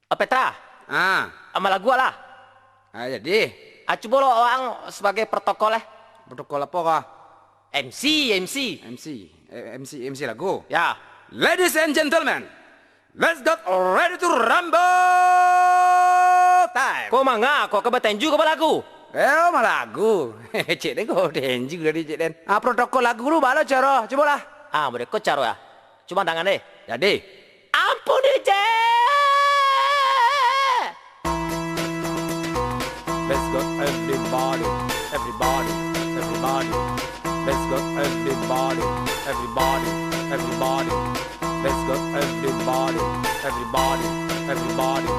Petra, Ah, sama lagu lah. jadi Coba lo orang sebagai protokol protokol apa kah? MC. MC lagu. Ya. Ladies and gentlemen, let's get ready to rumble time. Kau mangga, kau kebetenju ke lagu? Mah lagu. Cik den kau denji dari Cik den. Protokol lagu lu balo cara. Coba lah. Mereka cara ya. Cuma tangan deh. Jadi. Ampun DJ. Let's go everybody. Let's go everybody. Let's go everybody.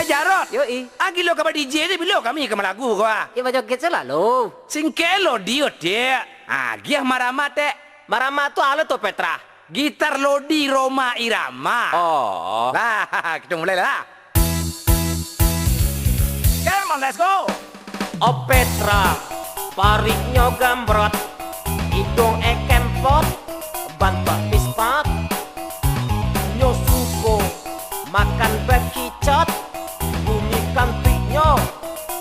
Jarot. Yoi. Gilo ka ba DJ ni bilo kami ka malagu ko Ya baca kita selalu. Singkelo dio dia. Giah maramate. Marama tu ala tu Petra. Gitar Lodi Roma Irama. Oh. Lah, kita mulai lah. Come on, let's go. Petra, pariknya gambrot, hidung kempot, bantuan pispat, nyosuko, makan bekicot, bunyi kantiknya,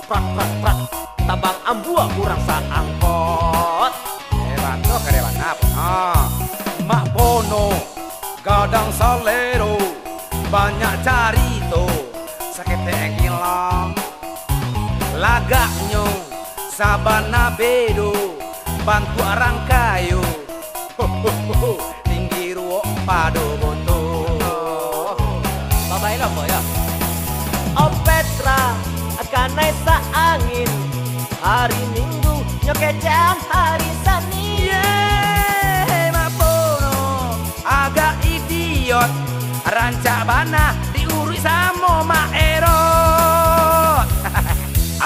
prat, tabang ambua kurang saangkot. Hebat tuh, kerewan apa? Mak Bono, gadang salero, banyak carito, sakit gilang. Lagaknya sabana bedo, bantu arang kayu, tinggi ruok pado boto. Babai lah ya. Petra, akan naik angin, hari Minggu nyoke jam hari Senin. Yeay, Mak Bono, agak idiot, rancak bana diurus sama Mak Erot.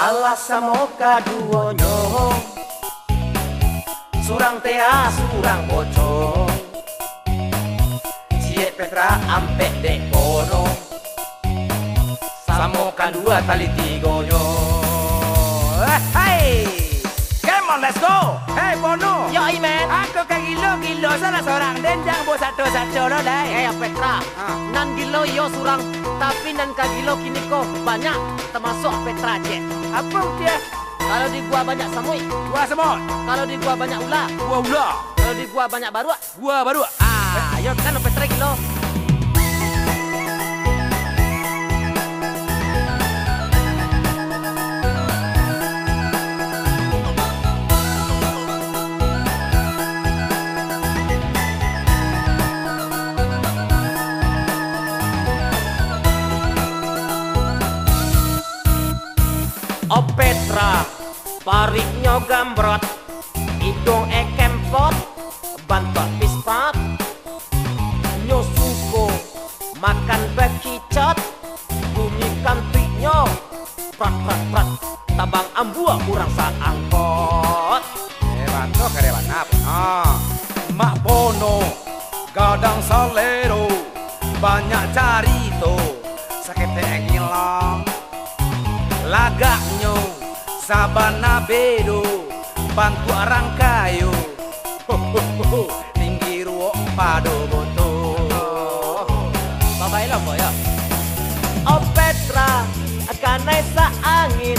Alas samo kaduonyo, surang tea surang bocor, cie Petra ampe dek bono, samo kadua tali tigonyo. Hey, come on, let's go. Hey Bono, Yo men, aku ke gilo salah seorang denjang bos satu lo dai. Petra, nan gilo yo surang, tapi nan kagilo kini ko banyak, termasuk Petra cie. Apa dia? Kalau di gua banyak samui, Gua semut, kalau di gua banyak ular, gua ular, kalau di gua banyak barua. gua baru. Ayo kan Petra gilo. Petra, pariknya gambrot, hidung kempot, bantuan pispat, nyosuko, makan bekicot, bunyi kantiknya, prat, tabang ambua kurang saangkot. Hebat tuh kerewan apa? Mak Bono, gadang salero, banyak carito, sakit gilang. Lagaknya sabana bedo, bantu arang kayu, tinggi ruok pado boto. Babai lah ya. Petra, akan naik angin,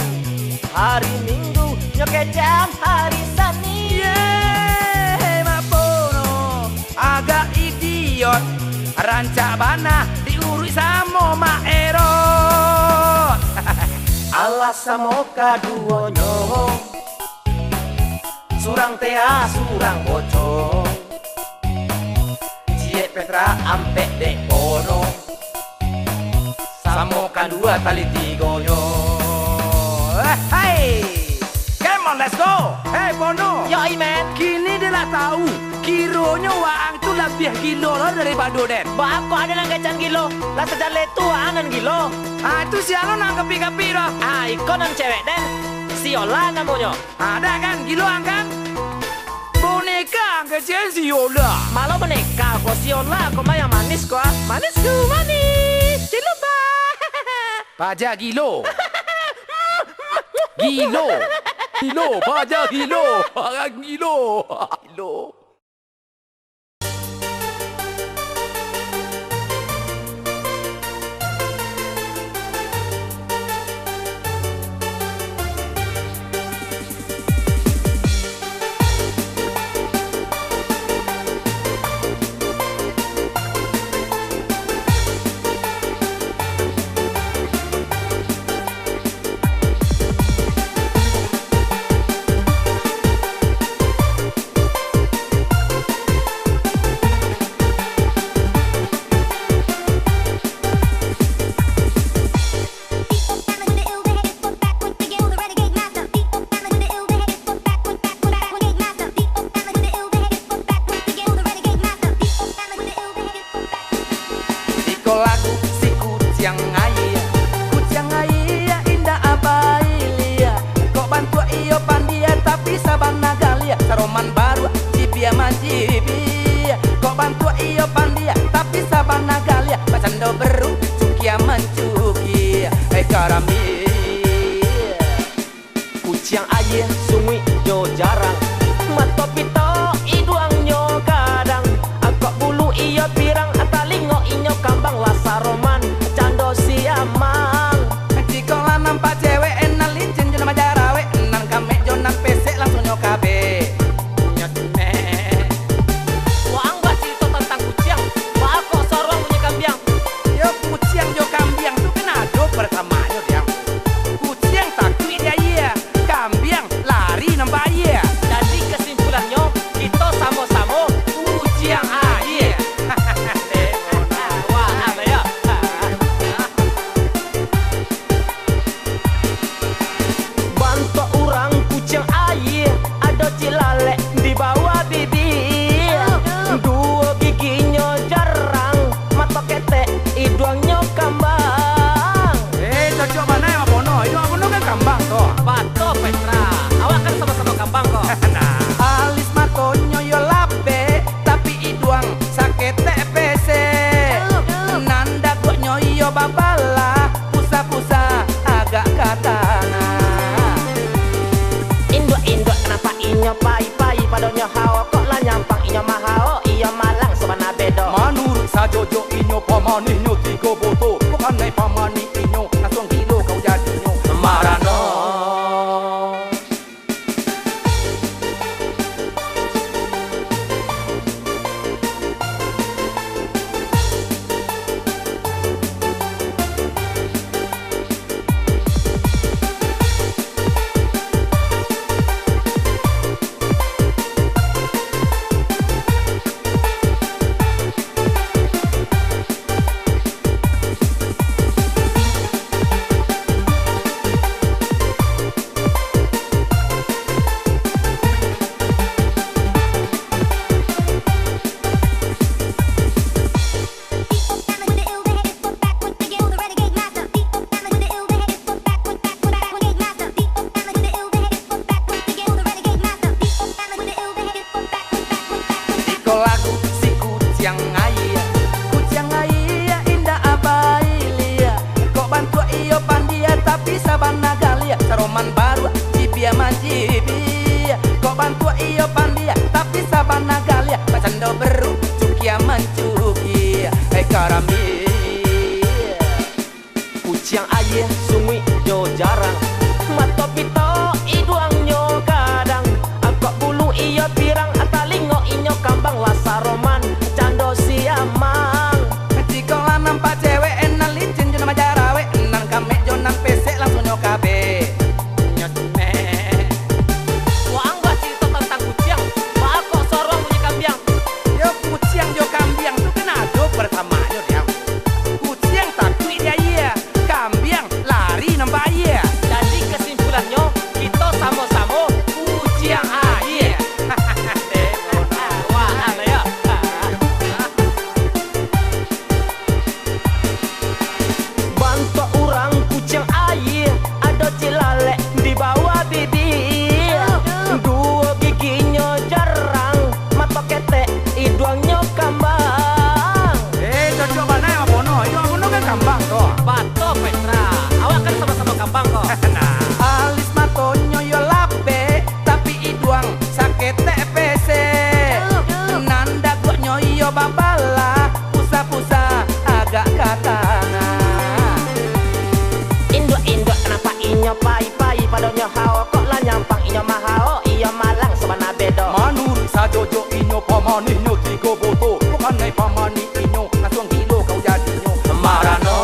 hari Minggu nyoke jam hari Senin. Yeay, Mak Bono, agak idiot, rancak bana diurus sama Mak Erot. Alas samo kaduonyo, surang tea surang bocor, cie Petra ampe dek bono, samo kadua tali tigonyo. Hey, come on, let's go. Hey Bono, Yo men, kini dia lah tahu, kironya waang tu lebih gilo loh daripada Den. bako ada nang kecan gilo, lah sejak letu anan gilo. Itu siapa nang kepi-kepi dah. Ikonan cewek den, Siola namanya. Ada kan gilo kan? Boneka kecil si Yola. Malah boneka, kok Siola, kok mah yang manis kok. Manis ciluba. Pajak gilo. Pajak gilo. Orang gilo. kuciang ayah, kuciang ayah indah abailia. Kok bantu iyo pandia tapi sabana galia. Saroman baru cipia majibia. Kok bantu iyo pandia tapi sabana galia. Pasando beru cukia mancukia. Hei karami Kuciang ayah sungui nyo jarang, mato pito iduang nyo kadang. Akok bulu iyo pirang atalingo inyo kambang. Lasaroman cando siamang. jika lah nampak cewek enak licin jona majarawe. Nan kame jona pesek langsung nyo kabe. Nyotme Waang bah cerita tentang kuciang, wah kok sorong punya kambiang. yo kuciang jo kambiang tu kenado pertamanya dia. Kuciang takut dia iya, kambiang lari nampak iya. Jadi kesimpulannya kita sama-sama kuciang ayah. Wah apa ya? Bantu orang kuciang ayah, ada cilalek di bawah bibir. Dua giginya jarang, mata ketek, hidungnya kambang. Cocok mana yang abono? Itu abono kan kambang toh. Bato Petra, awak kan sama-sama kambang kok. Nah, alis matonyo yo lape, tapi iduang sakit TPC. Nanda gua nyoyo babala, pusa-pusa agak katana. Induk kenapa inyo pai-pai padonyo hao kok lah nyampang inyo mahao iyo malang sabana bedo. Menurut sajojo inyo pamani nyo tiga boto, bukan naik pamani inyo langsung kilo kau jadinya marano. Iko lagu si kuciang ayah indah abailia. Kok bantu iyo pandia tapi sabana galia. Saroman baru cipia majibia. Kok bantu iyo pandia tapi sabana galia. Pasando beru cukia mancukia. Hei karami Kuciang ayah sungui nyo jarang, mato pito iduang nyo kadang. Akok bulu iyo pirang atalingo inyo kambang. Lasaroman cando siamang. jika lah nampak cewek enak licin jona majarawe. Nan kame jona pesek langsung nyo kabe. Nyotme Waang bah cerita tentang kuciang, wah kok sorong punya kambiang. yo kuciang jo kambiang tu kenado pertamanya dia. Kuciang takut dia iya, kambiang lari nampak iya. Jadi kesimpulannya kita sama-sama kuciang ayah. Wah apa ya? Bantu orang kuciang ayah, ada cilalek di bawah bibir. Dua giginya jarang, mata ketek, hidungnya kambang. Cocok mana yang abono? Itu abono kan kambang toh. Bato Petra, awak kan sama-sama kambang kok. Nah, alis matonyo yo lape, tapi iduang sakit TPC. Nanda gua nyoyo babala, pusa-pusa agak katana. Induk kenapa inyo pai-pai padonyo hao kok lah nyampang inyo mahao iyo malang sabana bedo. Menurut sajojo inyo pamani nyo tiga boto, bukan naik pamani inyo langsung kilo kau jadinya marano.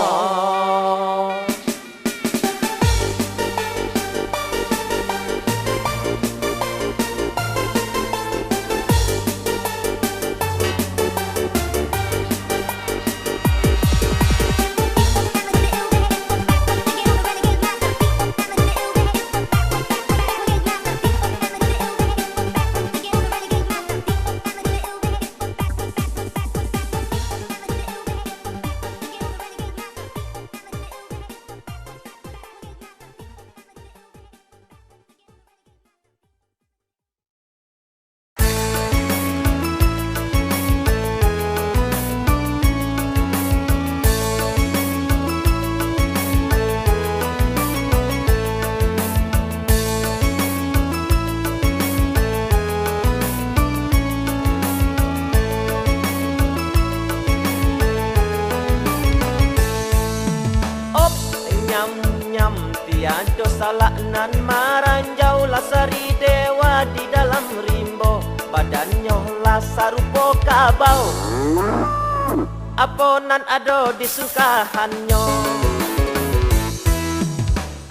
galak nan maranjau lasari dewa di dalam rimbo, badannya lasarupo kabau, aponan ado di sukahannya.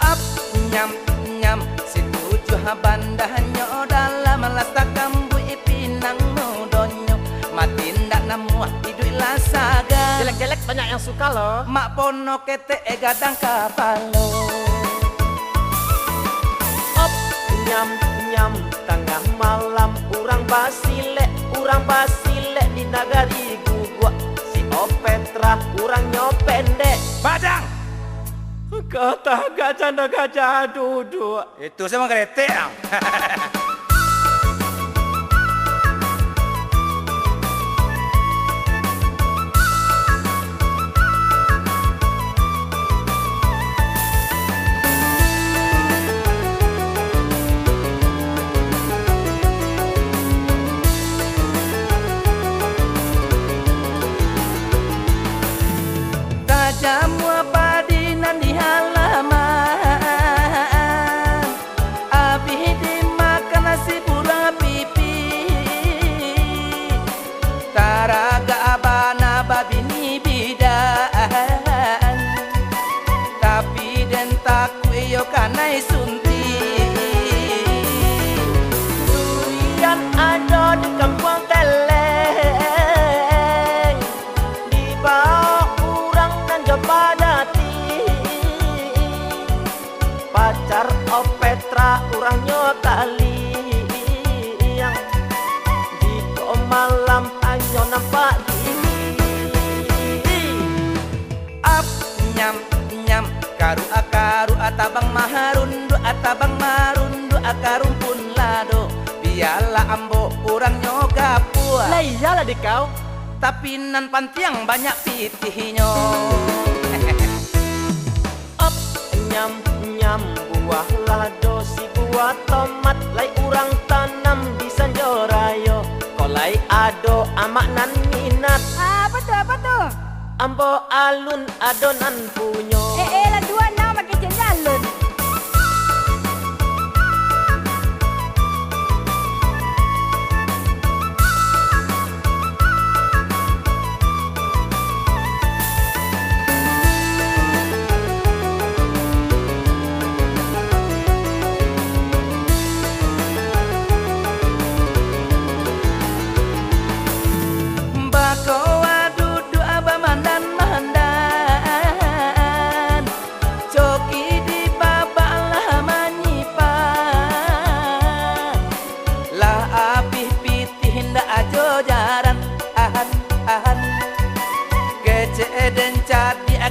Up nyam nyam situju bandahnya dalam lasta kambu ipinang mudonyo matindak namuah hidup lasaga. Jelek-jelek banyak yang suka loh. Mak pono kete gadang kapalo. Op nyam nyam tengah malam urang basilek di nagari gugua. Si Opetra urangnya pendek. Badang. Kata gajah na gajah duduk. Itu saya mau kretek. Jamu padinan di halaman, abis dimakan nasi pura pipi. Taraga abana babini bidan, tapi den taku iyo kanai sunti. Durian ada di kampung Teleng, di bawah padati. Pacar Opetra urangnya kali yang di malam anyo nampak gini. Up nyam nyam karu atabang marundu akarum pun lado biala ambo urangnya kapua. Lah iyalah di kau. Tapi nan pantiang banyak pitihnya. Op nyam nyam buah lado si buah tomat lai urang tanam di Sanjorayo. Kolai ado amak nan minat. Apa tuh? Ambo alun adonan punyo. Lah dua nama pakai jalan.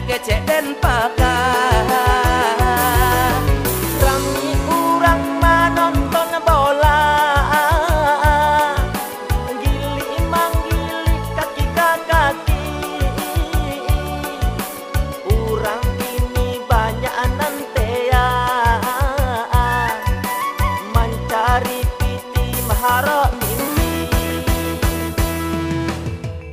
Kecek dan pakar Rami urang menonton bola, gili manggili kaki kaki. Urang ini banyak nantea, mencari piti maharok mimpi.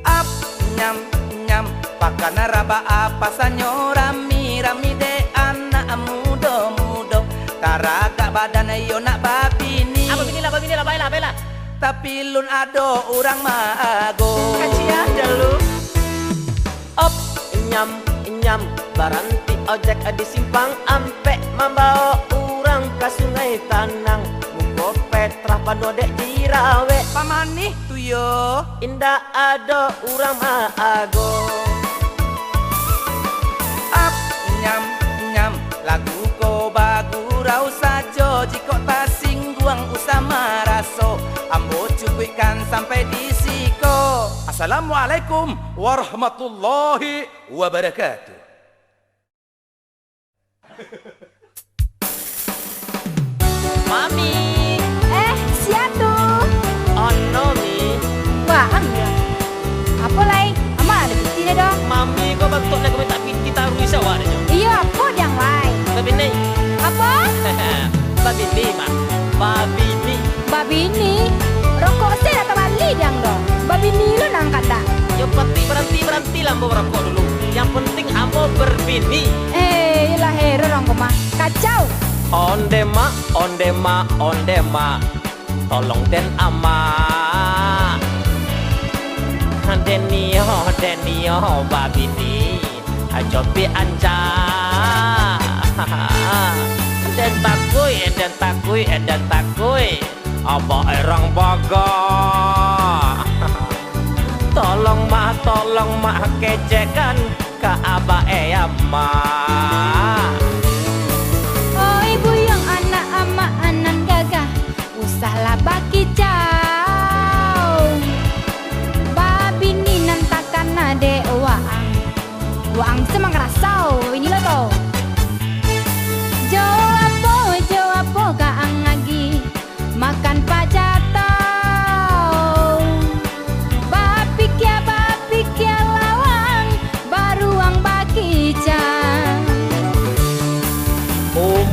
Up nyam nyam pakana raba apa sanyo rami de anak mudo taraga badan yo nak babini. Apa bini lah bela. Tapi lun ado urang maago. Kacian dulu. Op nyam nyam baranti ojek di simpang ampe membawa urang ke sungai Tanang. Mugo Petra panodek dirawe. Pamani tuyo Indah ado urang maago. Up nyam nyam lagu ko bagurau sajo jiko tasingguang usama raso ambo cukuikan sampai di siko. Assalamualaikum warahmatullahi wabarakatuh. Mami, Siatu. oh no mi. Wah, ya. Apa lai? Ama ada bukti dong. Mami kau bentuk nak minta piti taruh isawa aja. Iya, apa yang lain? Babi ni. Apa? Babi ni mak. Babi ni. Babi ini. Rokok saya atau bali dong dong. Babi ini lo nangkat dah. Yo peti berhenti lah ambo rokok dulu. Yang penting ambo berbini. Lah hero dong kemah. Kacau. Onde ma, tolong den ama. Denio, babini, ajopi anja. Den takui, apa erang baga. Tolong ma kecekan ka aba ama. Oh ibu yang anak ama anan gagah, usahlah baki jauh. Babi ni nantakan ade waang semang rasau ini lo to. Jo apa kaang lagi makan pajatau. Babi kia lawang baruang baki jauh.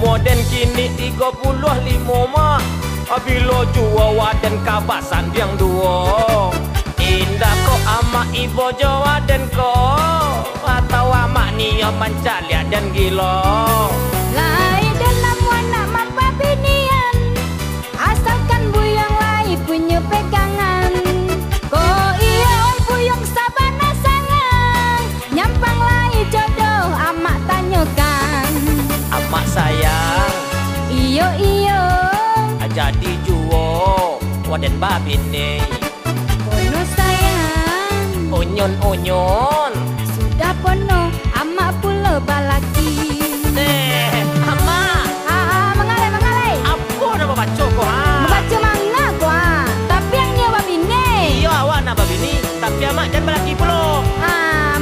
Moden kini 35 mak. Abilo jua waden kabasan yang dua. Indah ko ama ibo jawa den ko. Atau ama niyo mancalia dan gilo. Lai dalam anak mapa binian, asalkan buyang lai punya pegangan. Ko iya oi buyang sabana sangang, nyampang lai jodoh amak tanyakan. Amak sayang Iyo jadi juo waden babine. Pono sayang Onyon sudah pono amak pula balaki. ama Mengalai apa nama baca ko ha? membaca manga gua, tapi yang nyewa bini. Iyo awak nak babini tapi amak jangan berlaki pulo.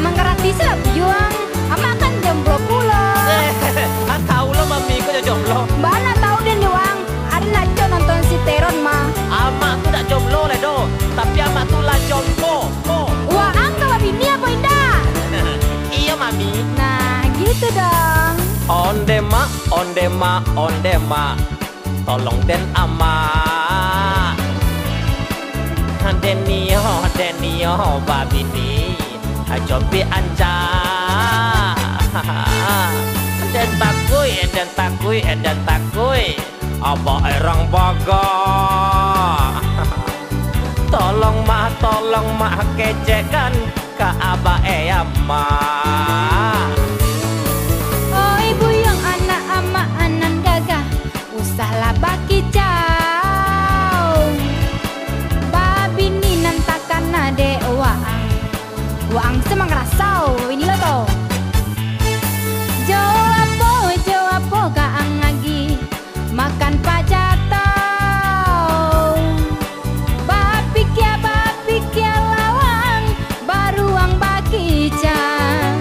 Mengerti silap juang, amak kan jomblo pula. Tahu lo mami ko jomblo. Mana tahu dia uang, ada naco nonton si Teron mah. Amak tu tak jomblo le do, tapi amak tu lah jompo. Wah, angka bini apa indah? Iya mami. Nah, gitu dong. Onde ma, tolong den ama. Denio, babini, ajopi anja. Den takui, apa erang baga. Tolong ma kecekan ka aba ama. Oh ibu yang anak ama anan gagah, usahlah baki jauh. Babi ni nantakan ade waang semang rasau ini lo to. Jo apa kaang lagi makan pajatau. Babi kia lawang baruang baki jang.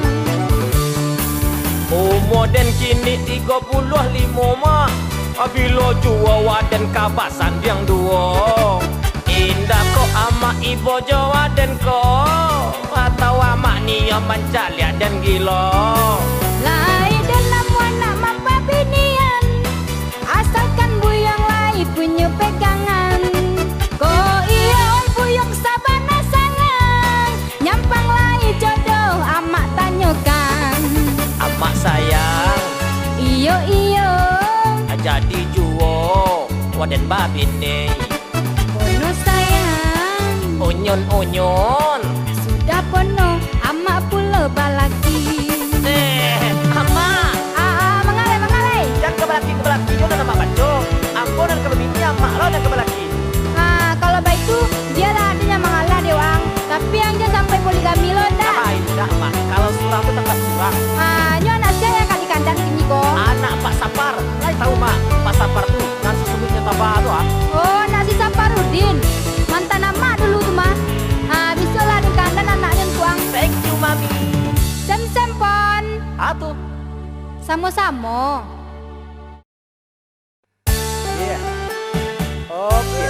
Moden kini 35 mak. Abilo jua waden kabasan yang dua. Indah ko ama ibo jawa den ko. Atau ama niyo mancalia dan gilo. Lai dalam anak mapa binian, asalkan buyang lai punya pegangan. Ko iya oi buyang sabana sangang, nyampang lai jodoh amak tanyakan. Amak sayang Iyo jadi juo waden babine. pono sayang Onyon sudah pono amak pula balaki. ama Mengalai jangan kebelaki yo nama baco. Ampun dan kebini amak lo dan kebelaki. kalau baik itu dia lah adanya mengalah dewang, tapi yang dia sampai poligami lo dah. Apa itu dah mak? Kalau surah itu tetap surah. Nyo anak saya yang kali kandang kini ko. Anak Pak Sapar, lai tahu mak? Pak Sapar tuh kan sesungguhnya tabah tuh ah. Oh, nasi Saparudin. Mantan nama dulu tuh mah. Bisa lah di kandang anaknya tuang. Thank you mami. Sem-sempon. Atuh. Samo-samo. Iya. Oke.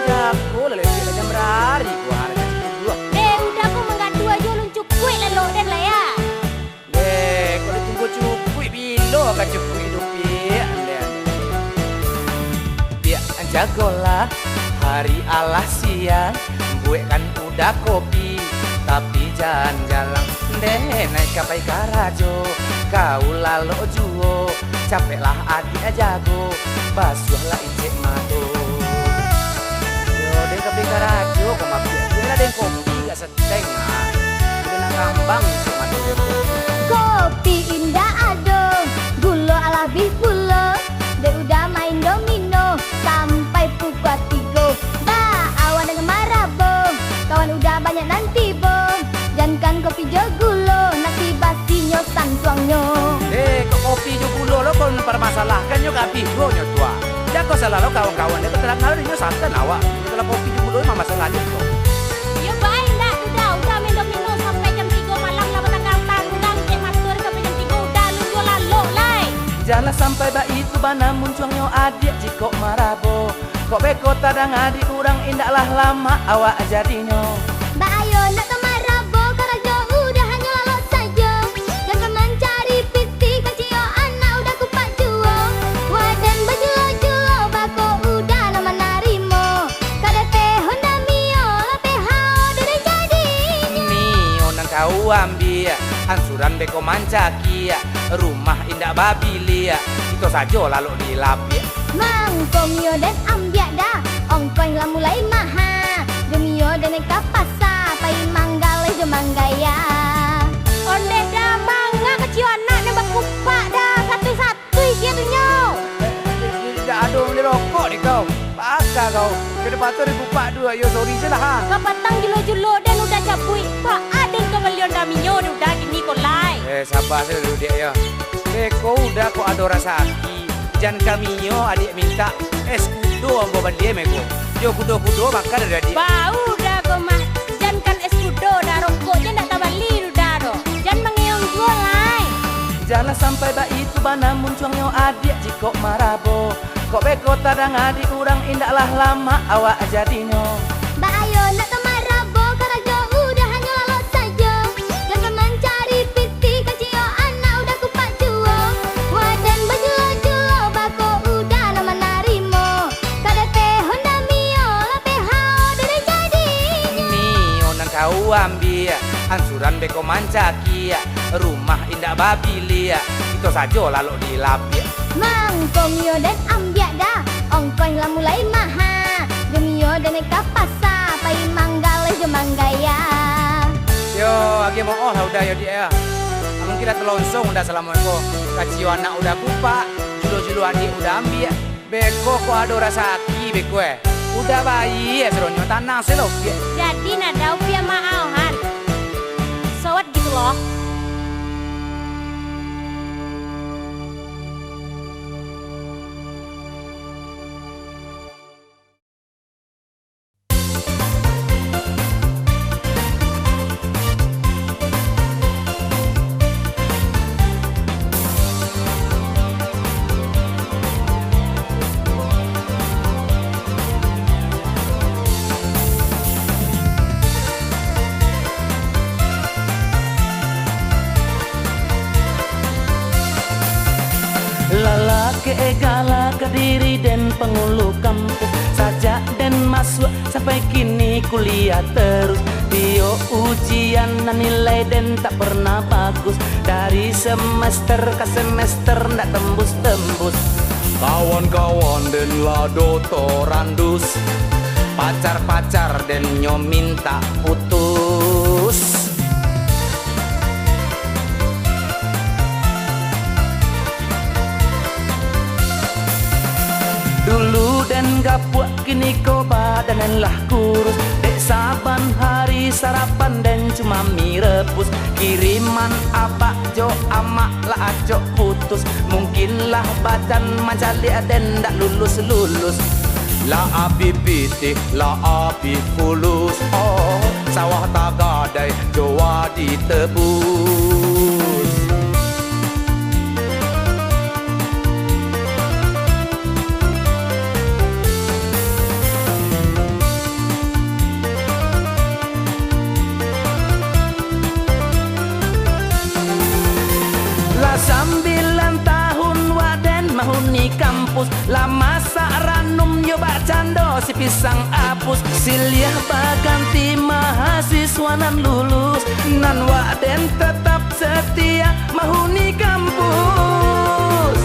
Ya, boleh lebih jam berhari gua hari dua. Udah aku menggantu aja luncuk kue lelo dan lah ya. Kalau tunggu cukui bilo kan cukui hidup ya. Ya, jagolah hari alas siang. Gue kan udah kopi, tapi jangan jalan deh naik kapai karajo, kau lalu juo, capeklah adik jago, basuhlah incik mado. Yo deh kapai karajo, kau mampir, dia ada kopi gak seteng ah, udah nak kambang incik mado. Kopi indah ado, gulo ala bifulo, deh udah main domino sampai pukul 3. Ba awan dengan marabo, kawan udah banyak nanti bo. Jangan kopi jogulo, nasi basinya santuangnya. Kok kopi jogulo lo kau mempermasalahkan yo kapi go nyo tua. Ya kau salah lo kawan-kawan, dia keterang ngalir nyo santan awak. Kalau kopi jogulo mah masalah aja kok. Ya baik nak, udah main domino sampai jam 3 malam lah petanggal tanggang cek matur sampai jam 3 udah lu lalu lai. Jangan sampai ba itu bana munculnya adik jiko marabo. Kok beko tadang adik kurang indaklah lama awak jadinyo. Mbak ayo nak ke marabo karajo udah hanya lalu saja. Jangan mencari piti kacio anak udah kupak juo. Waden berjulo-julo bako udah nama narimo. Kadete Honda Mio lape hao dari jadinya. Mio nang kau ambil ansuran beko mancaki rumah indak babilia itu saja lalu dilapia. Mangko Mio dan ambiak dah ongkoi lah mulai maha. Demio dan neka pasar pai manggale jo manggaya. Onde dah mangga kecil anak nembak kupak dah satu-satu isinya. Tidak ada beli rokok ni kau. Pakar kau. Kena patut dibuka dua. Yo sorry je lah ha. Kapatang julo-julo dan udah capui. Pak aden kembalian daminyo udah gini kolai. Sabar saya dulu dia ya. Kau udah kau ada rasa aki. Jangan kami yo adik minta es kudo ambo bandie meko. Yo kudo-kudo makan ada dia. Bau dah kau mah. Jangan es kudo dah rokoknya ndak tabali udah do. Jangan mengeong golai. Jangan sampai ba itu bana munculnya adik jiko marabo. Kok beko tadang adik kurang indaklah lama awak jadinyo. Mbak ayo nak ke marabo karajo udah hanya lalu saja. Jangan mencari piti kacio anak udah kupak juo. Waden berjulo-julo bako udah nama narimo. Kadete Honda Mio lape hao dari jadinya. Mio nang kau ambil ansuran beko mancaki rumah indak babilia itu saja lalu dilapia. Mangko Mio dan ambiak dah ongkoi lah mulai maha. Demio dan neka pasar pai manggale jo manggaya. Yo agi mau lah udah yo dia. Amun kita telonsong udah assalamualaikum. Kacio anak udah kupak, julo-julo adik udah ambil. Beko kok ada rasa aki beko udah bayi seronyo tanang selo. Jadi nada upia maahan. Sowat gitu loh. Lalaki egala Kediri dan penghulu kampus sajak dan masuk sampai kini kuliah terus. Bio ujian dan nilai dan tak pernah bagus. Dari semester ke semester ndak tembus-tembus. Kawan-kawan dan lado torandus, pacar-pacar dan nyo minta putus. Dulu dan gapuk kini kau badan lah kurus. Dek saban hari sarapan dan cuma mie rebus. Kiriman abak jo amak lah acok putus. Mungkinlah badan mancali dan ndak lulus-lulus. La api pitih, la api fulus. Oh, sawah tak gadai, joa ditebus. Lah 9 tahun waden mahuni kampus. Lah masa ranum ranum yo bak cando si pisang apus siliah baganti mahasiswa nan lulus nan waden tetap setia mahuni kampus.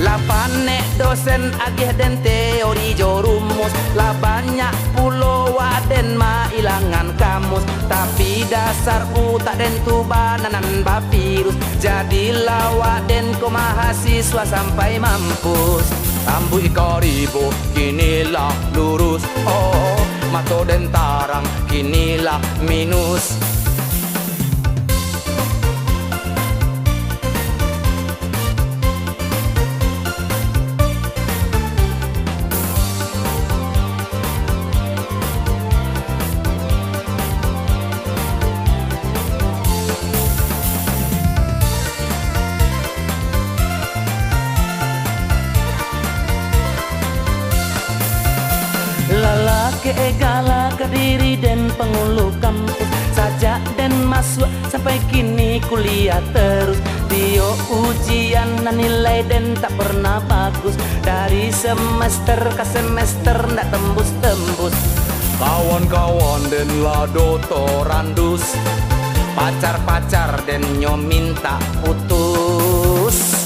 La panek dosen agih den teori jo rumus. La banyak pulau waden ma ilangan kamus. Tapi dasar utak den tu bananan papirus. Jadilah waden ko mahasiswa sampai mampus. Rambu ikaribo kinilah lurus. Oh, mato den tarang kinilah minus. Lalaki egala kediri dan pengulu kampus sajak dan masuk sampai kini kuliah terus. Dio ujian dan nilai dan tak pernah bagus. Dari semester ke semester ndak tembus-tembus. Kawan-kawan dan lado torandus. Pacar-pacar dan nyo minta putus.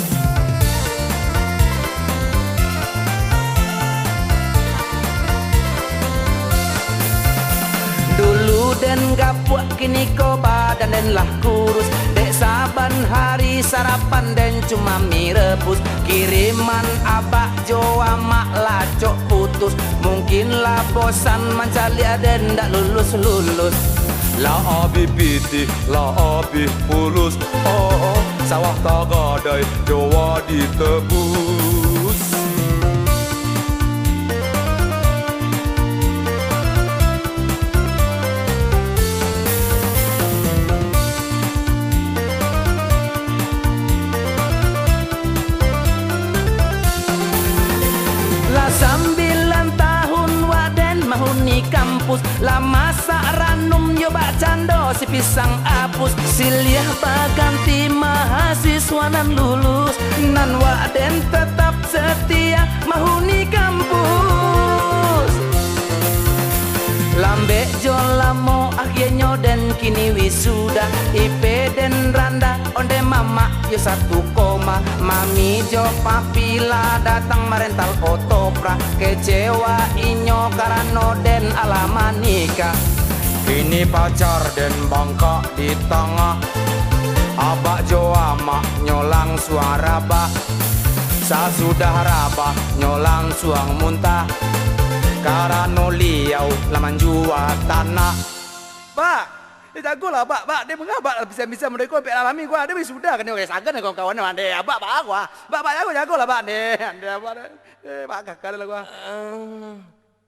Dulu den gapuak kini ko badan den lah kurus. Dek saban hari sarapan den cuma mie rebus. Kiriman abak joa mak lacok putus. Mungkinlah bosan mencari den ndak lulus-lulus. La abi piti, la abi pulus. Oh, sawah tagadai joa ditebus. Sembilan tahun waden mahuni kampus. Lama sak ranum yo bak cando si pisang apus. Siliah baganti mahasiswa nan lulus. Nan waden tetap setia mahuni kampus. Lambe jo lamo akhirnya dan kini wisuda. IP den randa onde mama yo 1 koma. Mami jo papila datang merental otopra. Kecewa inyo karena den alaman nikah. Kini pacar den bangka di tengah. Abak jo ama nyolang suara bah. Sasudah rabah nyolang suang muntah. Karena liau laman jua tanah. Pak, dia jago lah pak, dia mengabak bisa mereka sampai alami gua, dia sudah kan dia sagan ya kawan-kawan dia, abak gua, jago lah pak dia, pak kakak lah gua.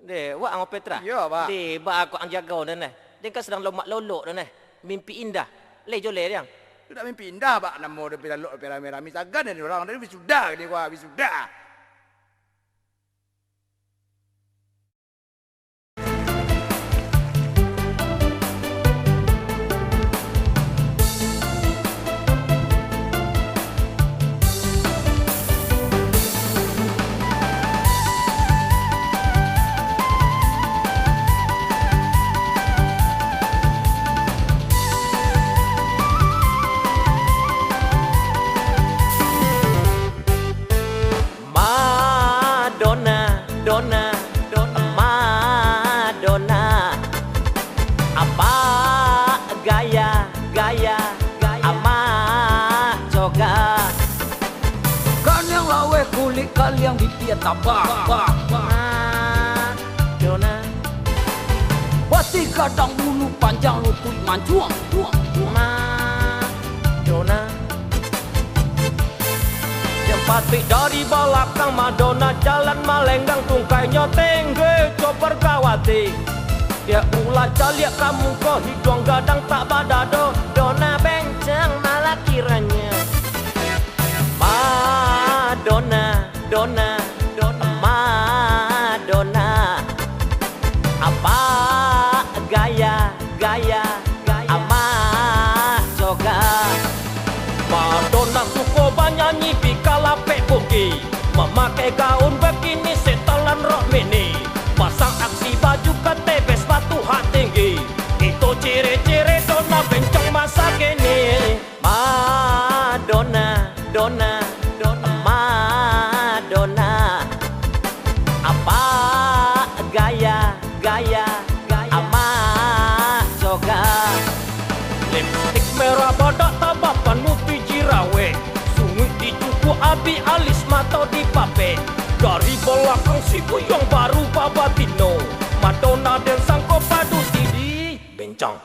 Deh, wak ang Petra. Iya pak. Deh, bak aku ang jago dan dia kan sedang lomak lolok dan mimpi indah. Le jole dia. Sudah mimpi indah pak, namo dia pilih rame-rame sagan dia orang dia sudah dia gua sudah. Madonna, apa gaya ama joga. Kan yang lawe kulit kalian bibir tabak. Madonna, pasti kadang bulu panjang lutut mancuang. Madonna, jempat pik dari belakang Madonna jalan malenggang tungkai nyoteng gue coper kawati. Dia ulah caliak kamu kok hidung gadang tak badado. Dona benceng malah kiranya. Madonna, Madonna, apa gaya ama joga. Madonna suka banyak nyipi kalape buki, memakai gaun begini setelan rok mini, pasang aksi baju KTP sepatu hak tinggi. Itu ciri-ciri dona bencong masa kini. Madonna, Donna, Donna, Madonna. Apa gaya, gaya, gaya ama coga. Lipstick merah bodak tabapan muti jirawe, sungguh dicuku abi alis mata di pape. Dari belakang si buyong baru babatino, Madonna dan sang kopadu tidi bencong.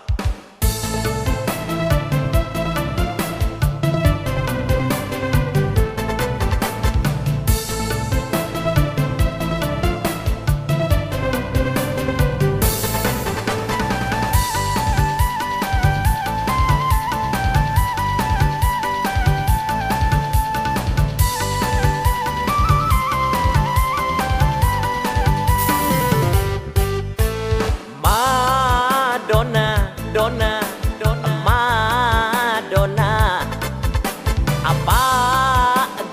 Madonna, Donna, Donna, Madonna. Apa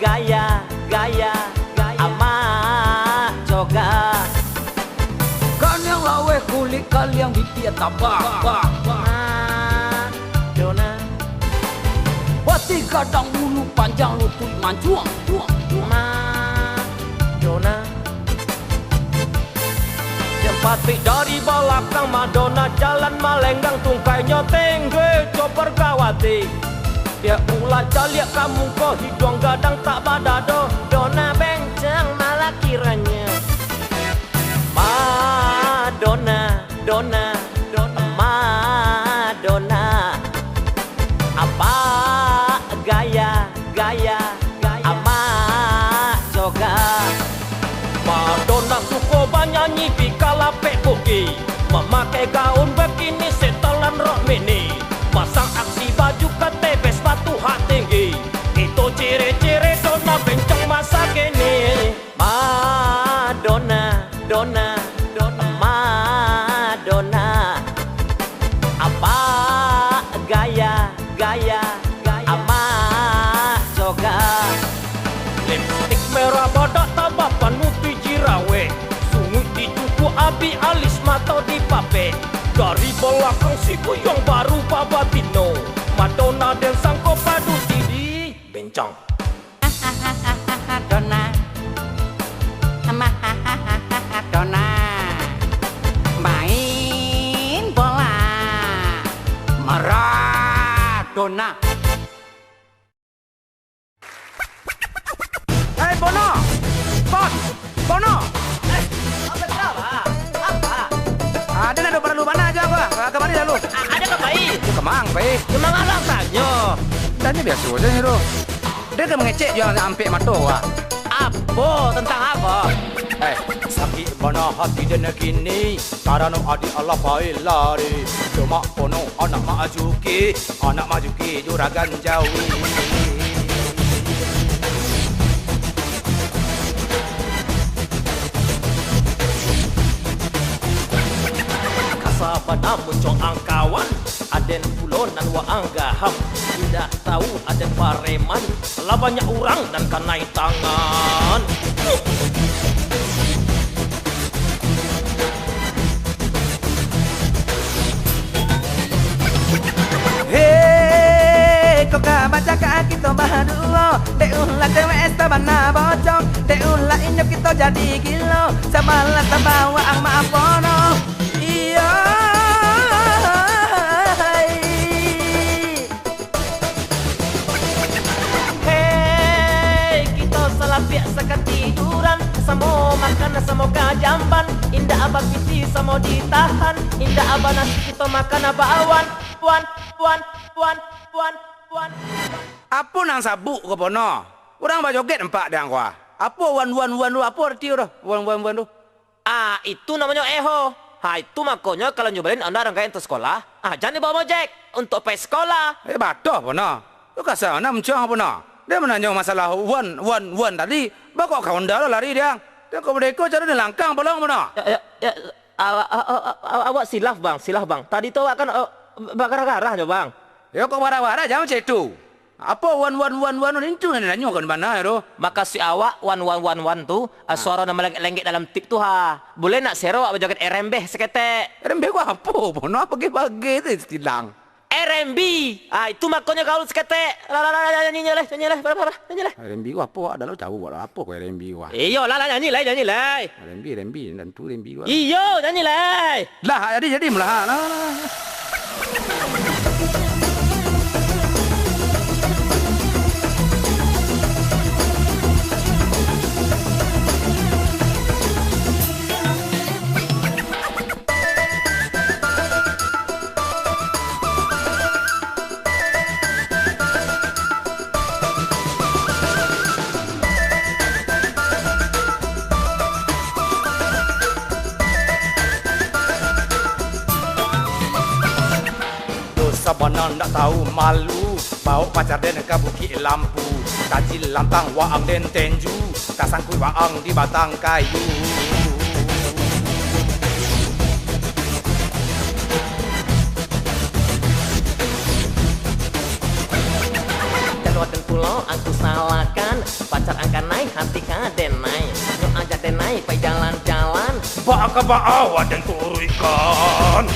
gaya, gaya, gaya ama coga. Kan yang lawe kulit kalian bibir tabak. Madonna, Wati kadang bulu panjang lutut mancuang. Madonna. Jempati dari belakang Madonna jalan malenggang tungkai nyoteng gue coper kawati. Dia ulah jaliak kamu kok hidung gadang tak badado. Dona bencang malah kiranya. Madonna, Donna, Donna, Madonna. Apa gaya, gaya, gaya ama coga. Madonna suka banyanyi di kalape buki, memakai gaun bikini setelan rok mini, pasang aksi baju KTP sepatu hak tinggi. Itu ciri-ciri Donna bencong masa kini. Madonna, Donna, Donna, Madonna. Apa gaya, gaya, gaya ama coga. Lipstick merah bodak tabapan muti jirawe, sungguh dicuku abi alis mata di pape. Dari belakang si buyong baru babatino, Madonna dan sang kopadu tidi bencong. Donna, Donna, main bola, Maradona. Hei Bono, Bos, Bono. Apa? Ada nado perlu mana aja gua? Kemari dah lu. Ada ke bayi? Kemang, baik. Memang alam tanya. Dan ini biasa aja nih lu. Dia ke mengecek jualan sampai mata gua. Apa? Tentang apa? Sakit mana hati dan kini Karena adi Allah baik lari Cuma kono anak majuki juragan jawi. Kasabana muncong angkawan, aden pulonan wa anggaham. Tidak tahu aden pareman, lah banyak orang dan kanai tangan. Hei, kau baca kak kita bahadulo. Dek ulah cewek estabana bocong. Dek ulah inyok kita jadi gilo. Sebalas terbawa ang maapono. Iya. Hei, kita salah biasa ketiduran. Samo makan, samo kajamban. Indah abah piti, samo ditahan. Indah abah nasi kita makan abah awan. Puan. Apa nang sabuk ke pono? Orang bajoget empat dah gua. Apa wan lu apa arti udah? Wan lu. Ah, itu namanya eho. Itu makanya kalau nyobain anda rangkaian untuk sekolah, jangan dibawa ojek untuk pergi sekolah. Batoh pono. Lu kasar nak mencong pono. Dia menanya masalah wan tadi. Bakok kawan dah lari dia. Dia kau berdeka cara dia langkang bolong pono. Awak silaf bang. Tadi tu awak kan bakar-garah je bang. Ya kau marah-marah jangan macam itu. Apa wan itu nanya kan mana ya Maka si awak 1111 tu suara nama lenggek dalam tip tu ha. Boleh nak sero awak joget RMB seketek. Rembe gua apa pono apa bagi tu tilang. RMB. Itu makanya kau seketek. Nyanyi lah. Rembe gua apa ada lo tahu apa kau rembe gua. Iyo nyanyi lah. Rembe dan tu rembe gua. Iyo nyanyi lah. Lah jadi melah. Sabanan tak tahu malu bawa pacar dan ke bukit lampu tajil lantang waang dan tenju tak sangkut waang di batang kayu Dan waktu pulau aku salahkan pacar angkat naik hati kaden naik nyok aja den naik pai jalan-jalan baka baawa dan turikan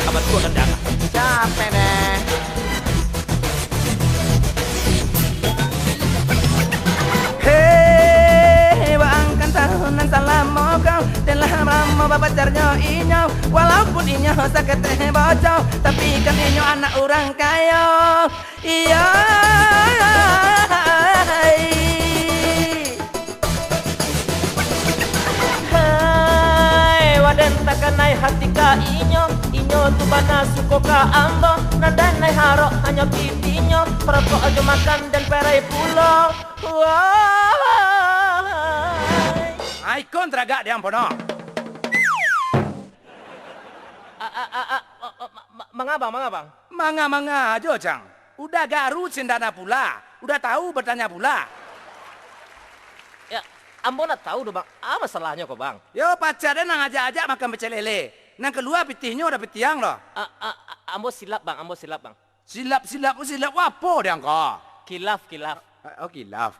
amat gua kendang capek deh Hei, bangkan tahunan salam mau kau dan lama pacarnya inyo walaupun inyo sakit bocor tapi kan inyo anak orang kaya iya Hai waden takkan naik hati ka inyo tu bana suko ka ambo nadan naik haro hanya pitinyo perpo aja makan dan perai pulau ikon teragak dia ampono mangabang manga jojang udah garu cendana pula udah tahu bertanya pula ya ambo nak tahu doh bang masalahnya kok bang yo pacarnya nang ajak-ajak makan pecel lele nang keluar pitihnya udah pitiang loh ambo silap bang silap apa dia kau kilaf oh kilaf